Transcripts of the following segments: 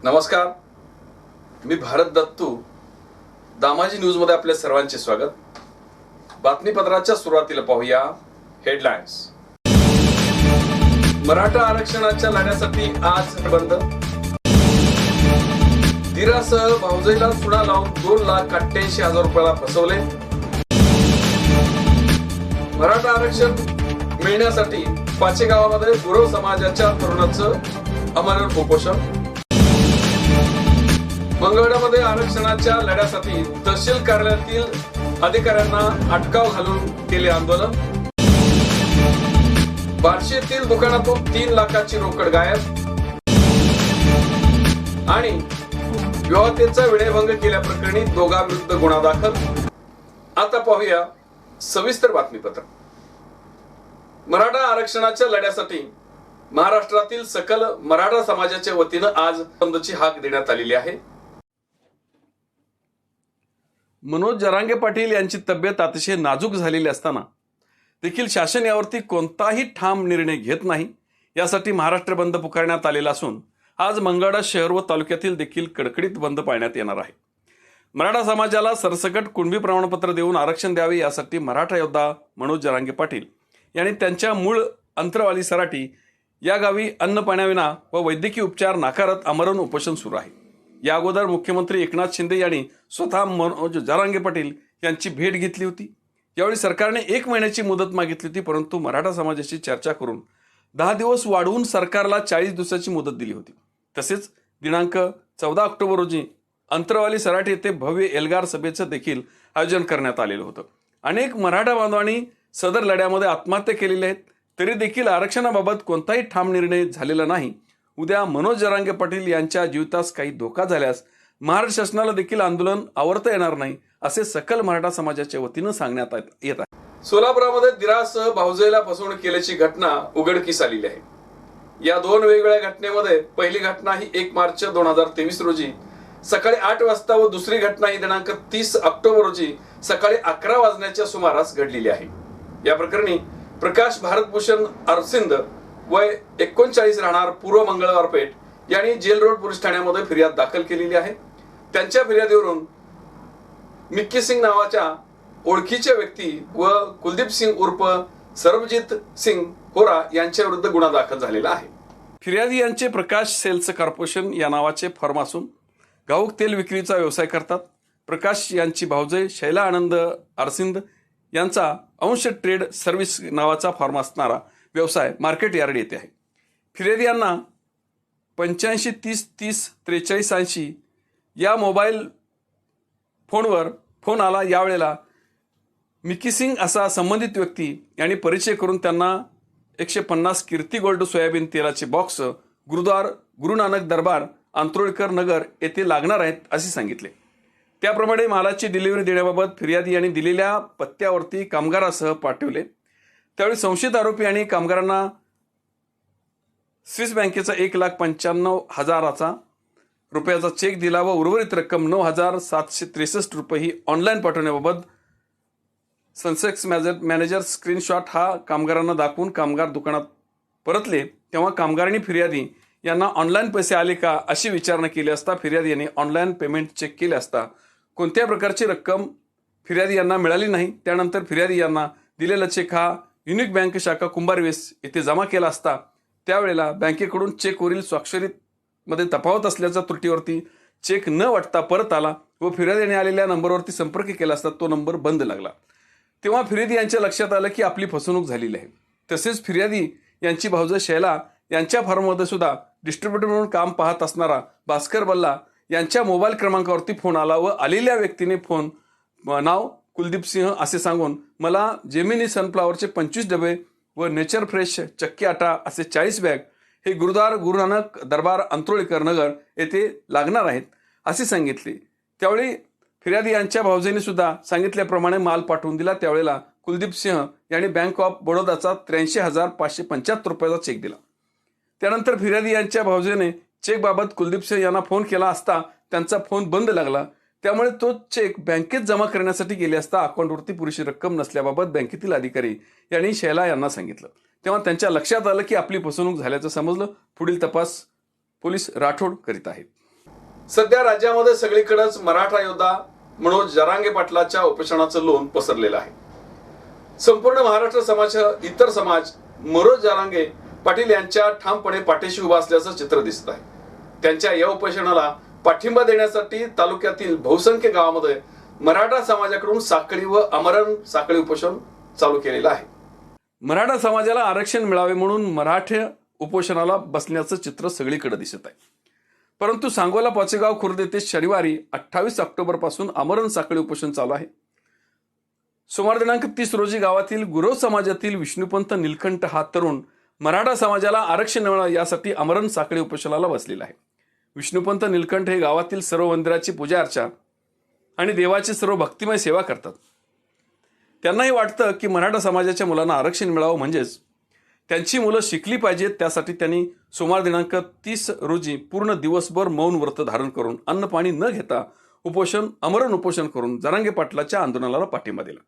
नमस्कार, मी भारत दत्तू. दामाजी न्यूज मध्ये आपल्या सर्वांचे स्वागत. बातमीपत्राच्या सुरुवातीला पाहूया हेडलाईन्स. मराठा आरक्षणाच्या लढ्यासाठी आज बंद. दिरासह भाऊजाईला सुडा लावून 2,88,000 रुपयाला फसवले. मराठा आरक्षण मिळण्यासाठी पाचेगावामध्ये गुरव समाजाच्या तरुणाचं अमरण उपोषण. मंगळवेढ्यामध्ये आरक्षणाच्या लढ्यासाठी तहसील कार्यालयातील अधिकाऱ्यांना अटकाव घालून केले आंदोलन. बार्शी येथील दुकानातून 3 लाखाची रोकड गायब. आणि विवाहतेचा विनयभंग केल्याप्रकरणी दोघांविरुद्ध गुन्हा दाखल. आता पाहूया सविस्तर बातमीपत्र. मराठा आरक्षणाच्या लढ्यासाठी महाराष्ट्रातील सकल मराठा समाजाच्या वतीनं आज बंदची हाक देण्यात आलेली आहे. मनोज जरांगे पाटील यांची तब्येत अतिशय नाजूक झालेली असताना देखील शासन यावरती कोणताही ठाम निर्णय घेत नाही. यासाठी महाराष्ट्र बंद पुकारण्यात आलेला असून आज मंगळवेढा शहर व तालुक्यातील देखील कडकडीत बंद पाळण्यात येणार आहे. मराठा समाजाला सरसकट कुणबी प्रमाणपत्र देऊन आरक्षण द्यावे यासाठी मराठा योद्धा मनोज जरांगे पाटील यांनी त्यांच्या मूळ अंतरवाली सराटी या गावी अन्न पाण्याविना व वैद्यकीय उपचार नाकारत आमरण उपोषण सुरू आहे. या अगोदर मुख्यमंत्री एकनाथ शिंदे यांनी स्वतः मनोज जरांगे पाटील यांची भेट घेतली होती. यावेळी सरकारने 1 महिन्याची मुदत मागितली होती, परंतु मराठा समाजाशी चर्चा करून 10 दिवस वाढवून सरकारला 40 दिवसाची मुदत दिली होती. तसेच दिनांक 14 ऑक्टोबर रोजी अंतरवाली सराटी येथे भव्य एल्गार सभेचं देखील आयोजन करण्यात आलेलं होतं. अनेक मराठा बांधवांनी सदर लढ्यामध्ये आत्महत्या केलेल्या आहेत, तरी देखील आरक्षणाबाबत कोणताही ठाम निर्णय झालेला नाही. उद्या मनोज जरांगे पाटील यांच्या जीवितास काही धोका झाल्यास महाराष्ट्र शासनाला देखील आंदोलन आवरता येणार नाही, असे सकल मराठा समाजाच्या वतीनं सांगण्यात येत आहे. सोलापुरामध्ये दिरासह भाऊजाईला फसवणूक केल्याची घटना उघडकीस आलेली आहे. या 2 वेगवेगळ्या घटनेमध्ये पहिली घटना ही 1 मार्च 2023 रोजी सकाळी 8 वाजता व दुसरी घटना ही दिनांक 30 ऑक्टोबर रोजी सकाळी 11 वाजण्याच्या सुमारास घडलेली आहे. या प्रकरणी प्रकाश भारतभूषण अरसिंद वय 39 राहणार पूर्व मंगळवारपेठ यांनी जेल रोड पोलीस ठाण्यामध्ये फिर्याद दाखल केलेली आहे. त्यांच्या फिर्यादीवरून मिक्की सिंग नावाच्या ओळखीच्या व्यक्ती व कुलदीप सिंग उर्फ सर्वजित सिंग होरा यांच्या विरुद्ध गुन्हा दाखल झालेला आहे. फिर्यादी यांचे प्रकाश सेल्स कॉर्पोरेशन या नावाचे फर्म असून घाऊक तेल विक्रीचा व्यवसाय करतात. प्रकाश यांची भाऊजाई शैला आनंद अरसिंद यांचा अंश ट्रेड सर्व्हिस नावाचा फर्म असणारा व्यवसाय मार्केट यार्ड येथे आहे. फिर्यादी यांना 85 30 30 43 80 या मोबाईल फोनवर फोन आला. यावेळेला मिकी सिंग असा संबंधित व्यक्ती यांनी परिचय करून त्यांना 150 कीर्ती गोल्ड सोयाबीन तेलाचे बॉक्स गुरुद्वार गुरु नानक दरबार आंतरोळकर नगर येथे लागणार आहेत असे सांगितले. त्याप्रमाणे मालाची डिलिव्हरी देण्याबाबत फिर्यादी यांनी दिलेल्या पत्त्यावरती कामगारासह पाठवले. त्यावेळी संशयित आरोपी आणि कामगारांना स्विस बँकेचा 1,95,000 रुपयाचा चेक दिला व उर्वरित रक्कम 9,763 रुपये ही ऑनलाईन पाठवण्याबाबत सनसेक्स मॅनेजर स्क्रीनशॉट हा कामगारांना दाखवून कामगार दुकानात परतले. तेव्हा कामगारांनी फिर्यादी यांना ऑनलाईन पैसे आले का अशी विचारणा केली असता फिर्यादी यांनी ऑनलाईन पेमेंट चेक केले असता कोणत्याही प्रकारची रक्कम फिर्यादी यांना मिळाली नाही. त्यानंतर फिर्यादी यांना दिलेला चेक हा युनिक बँक शाखा कुंभारवेस येथे जमा केला असता त्यावेळेला बँकेकडून चेकवरील स्वाक्षरीमध्ये तफावत असल्याच्या त्रुटीवरती चेक न वाटता परत आला व फिर्यादीने आलेल्या नंबरवरती संपर्क केला असता तो नंबर बंद लागला. तेव्हा फिर्यादी यांच्या लक्षात आलं की आपली फसवणूक झालेली आहे. तसेच फिर्यादी यांची भाऊजाई शैला यांच्या फर्ममध्ये सुद्धा डिस्ट्रीब्युटर म्हणून काम पाहत असणारा भास्कर बल्ला यांच्या मोबाईल क्रमांकावरती फोन आला व आलेल्या व्यक्तीने फोन नाव कुलदीप सिंह असे सांगून मला जेमिनी सनफ्लावरचे 25 डबे व नेचर फ्रेश चक्की आटा असे 40 बॅग हे गुरुद्वार गुरु नानक दरबार आंतरोळकर नगर येथे लागणार आहेत असे सांगितले. त्यावेळी फिर्यादी यांच्या भाऊजाईने सुद्धा सांगितल्याप्रमाणे माल पाठवून दिला. त्यावेळेला कुलदीप सिंह यांनी बँक ऑफ बडोदाचा 83,575 रुपयाचा चेक दिला. त्यानंतर फिर्यादी यांच्या भाऊजाईने चेकबाबत कुलदीप सिंह यांना फोन केला असता त्यांचा फोन बंद लागला. त्यामुळे तो चेक बँकेत जमा करण्यासाठी गेले असता अकाउंटवरती पुरेशी रक्कम नसल्याबाबत बँकेतील अधिकारी यांनी शैला यांना सांगितलं. तेव्हा त्यांच्या लक्षात आलं की आपली फसवणूक झाल्याचं समजलं. पुढील तपास पोलीस राठोड करीत आहेत. सध्या राज्यामध्ये सगळीकडेच मराठा योद्धा मनोज जरांगे पाटलाच्या उपोषणाचं लोण पसरलेलं आहे. संपूर्ण महाराष्ट्र समाज, इतर समाज मनोज जरांगे पाटील यांच्या ठामपणे पाठीशी उभा असल्याचं चित्र दिसत आहे. त्यांच्या या उपोषणाला पाठिंबा देण्यासाठी तालुक्यातील बहुसंख्य गावामध्ये मराठा समाजाकडून साखळी व आमरण साखळी उपोषण चालू केलेलं आहे. मराठा समाजाला आरक्षण मिळावे म्हणून मराठा उपोषणाला बसण्याचं चित्र सगळीकडे दिसत आहे. परंतु सांगोला पाचेगाव खुर्द येथे शनिवारी 28 ऑक्टोबर पासून आमरण साखळी उपोषण चालू आहे. सोमवार दिनांक 30 रोजी गावातील गुरव समाजातील विष्णुपंत निलकंठ हा तरुण मराठा समाजाला आरक्षण मिळावे यासाठी आमरण साखळी उपोषणाला बसलेला आहे. विष्णुपंत निलकंठ हे गावातील सर्व मंदिराची पूजा अर्चा आणि देवाची सर्व भक्तिमय सेवा करतात. त्यांनाही वाटतं की मराठा समाजाच्या मुलांना आरक्षण मिळावं, म्हणजेच त्यांची मुलं शिकली पाहिजेत. त्यासाठी त्यांनी सोमवार दिनांक 30 रोजी पूर्ण दिवसभर मौन व्रत धारण करून अन्न पाणी न घेता आमरण उपोषण करून जरांगे पाटलाच्या आंदोलनाला पाठिंबा दिला.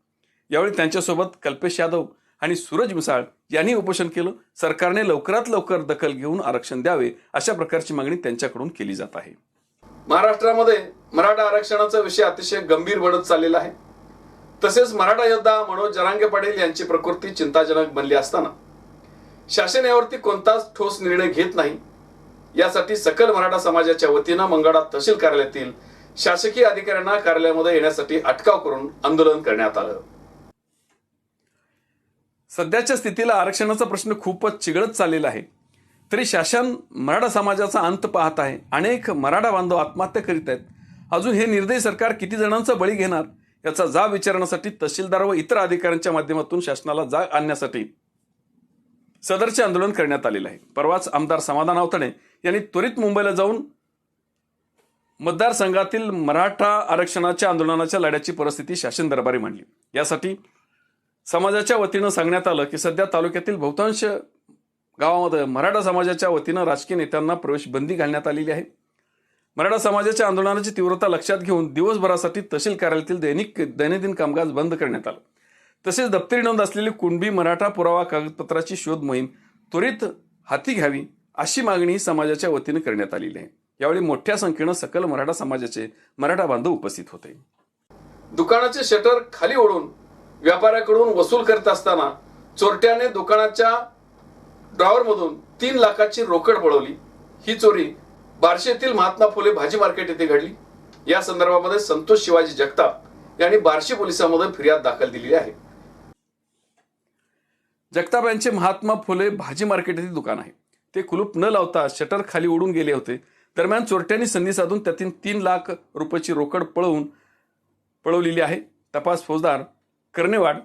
यावेळी त्यांच्यासोबत कल्पेश यादव आणि सूरज मिसाळ यांनी उपोषण केलं. सरकारने लवकरात लवकर दखल घेऊन आरक्षण द्यावे अशा प्रकारची मागणी त्यांच्याकडून केली जात आहे. महाराष्ट्रामध्ये मराठा आरक्षणाचा विषय अतिशय गंभीर बनत चाललेला आहे. तसेच मराठा योद्धा मनोज जरांगे पाटील यांची प्रकृती चिंताजनक बनली असताना शासन यावरती कोणताच ठोस निर्णय घेत नाही. यासाठी सकल मराठा समाजाच्या वतीनं मंगळा तहसील कार्यालयातील शासकीय अधिकाऱ्यांना कार्यालयामध्ये येण्यासाठी अटकाव करून आंदोलन करण्यात आलं. सध्याच्या स्थितीला आरक्षणाचा प्रश्न खूपच चिघळत चाललेला आहे. तरी शासन मराठा समाजाचा अंत पाहत आहे. अनेक मराठा बांधव आत्महत्या करीत आहेत. अजून हे निर्दयी सरकार किती जणांचा बळी घेणार याचा जाब विचारण्यासाठी तहसीलदार व इतर अधिकाऱ्यांच्या माध्यमातून शासनाला जाग आणण्यासाठी सदरचे आंदोलन करण्यात आलेले आहे. परवाच आमदार समाधान आवताडे यांनी त्वरित मुंबईला जाऊन मतदारसंघातील मराठा आरक्षणाच्या आंदोलनाच्या लढ्याची परिस्थिती शासन दरबारी मांडली. यासाठी समाजाच्या वतीनं सांगण्यात आलं की सध्या तालुक्यातील बहुतांश गावामध्ये मराठा समाजाच्या वतीनं राजकीय नेत्यांना प्रवेश बंदी घालण्यात आलेली आहे. मराठा समाजाच्या आंदोलनाची तीव्रता लक्षात घेऊन दिवसभरासाठी तहसील कार्यालयातील दैनंदिन कामकाज बंद करण्यात आलं. तसेच दप्तरी नोंद असलेली कुणबी मराठा पुरावा कागदपत्राची शोध मोहीम त्वरित हाती घ्यावी अशी मागणी समाजाच्या वतीनं करण्यात आलेली आहे. यावेळी मोठ्या संख्येनं सकल मराठा समाजाचे मराठा बांधव उपस्थित होते. दुकानाचे शटर खाली ओढून व्यापाऱ्याकडून वसूल करत असताना चोरट्याने दुकानाच्या ड्रॉवरमधून 3 लाखाची रोकड पळवली. ही चोरी बार्शी येथील महात्मा फुले भाजी मार्केट येथे घडली. या संदर्भामध्ये संतोष शिवाजी जगताप यांनी बार्शी पोलिसांमध्ये फिर्याद दाखल दिली आहे. जगताप यांचे महात्मा फुले भाजी मार्केट येथे दुकान आहे. ते कुलूप न लावता शटर खाली ओढून गेले होते. दरम्यान चोरट्यांनी संधी साधून त्यातील 3 लाख रुपयाची रोकड पळवलेली आहे. तपास फौजदार कर्णेवाड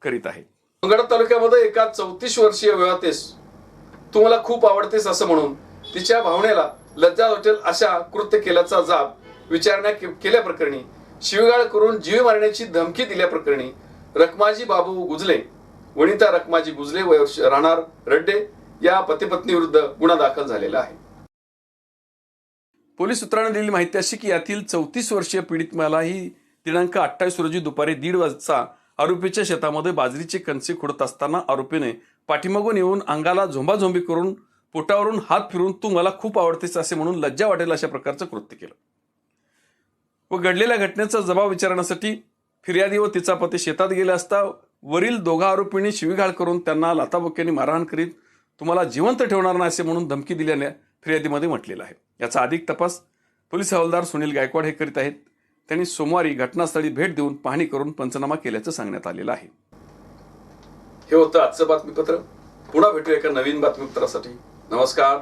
करीत आहे. मंगळा तालुक्यामध्ये एका 34 वर्षीय विवाहितेस तू मला खूप आवडतेस असं म्हणून तिच्या भावनेला लज्जा वाटेल अशा कृत्य केल्याचा जाब विचारणा केल्याप्रकरणी शिवीगाळ करून जीव मारण्याची धमकी दिल्याप्रकरणी रखमाजी बाबू गुजले, वनिता रखमाजी गुजले राहणार रड्डे या पती पत्नी विरुद्ध गुन्हा दाखल झालेला आहे. पोलीस सूत्रांनी दिलेली माहिती अशी की यातील 34 वर्षीय पीडित महिला ही दिनांक 28 रोजी दुपारी 1:30 वाजता आरोपीच्या शेतामध्ये बाजरीचे कणसे खुडत असताना आरोपीने पाठीमागून येऊन अंगाला झोंबाझोंबी करून पोटावरून हात फिरून तू मला खूप आवडतेस असे म्हणून लज्जा वाटेल अशा प्रकारचं कृत्य केलं व घडलेल्या घटनेचा जबाब विचारण्यासाठी फिर्यादी व तिचा पती शेतात गेले असता वरील दोघा आरोपींनी शिवीगाळ करून त्यांना लाथाबुक्क्यांनी मारहाण करीत तुम्हाला जिवंत ठेवणार नाही असे म्हणून धमकी दिल्याने फिर्यादीमध्ये म्हटलेलं आहे. याचा अधिक तपास पोलीस हवालदार सुनील गायकवाड हे करीत आहेत. त्यांनी सोमवारी घटनास्थळी भेट देऊन पाहणी करून पंचनामा केल्याचं सांगण्यात आलेलं आहे. हे होतं आजचं बातमीपत्र. पुन्हा भेटूया एका नवीन बातमीपत्रासाठी. नमस्कार.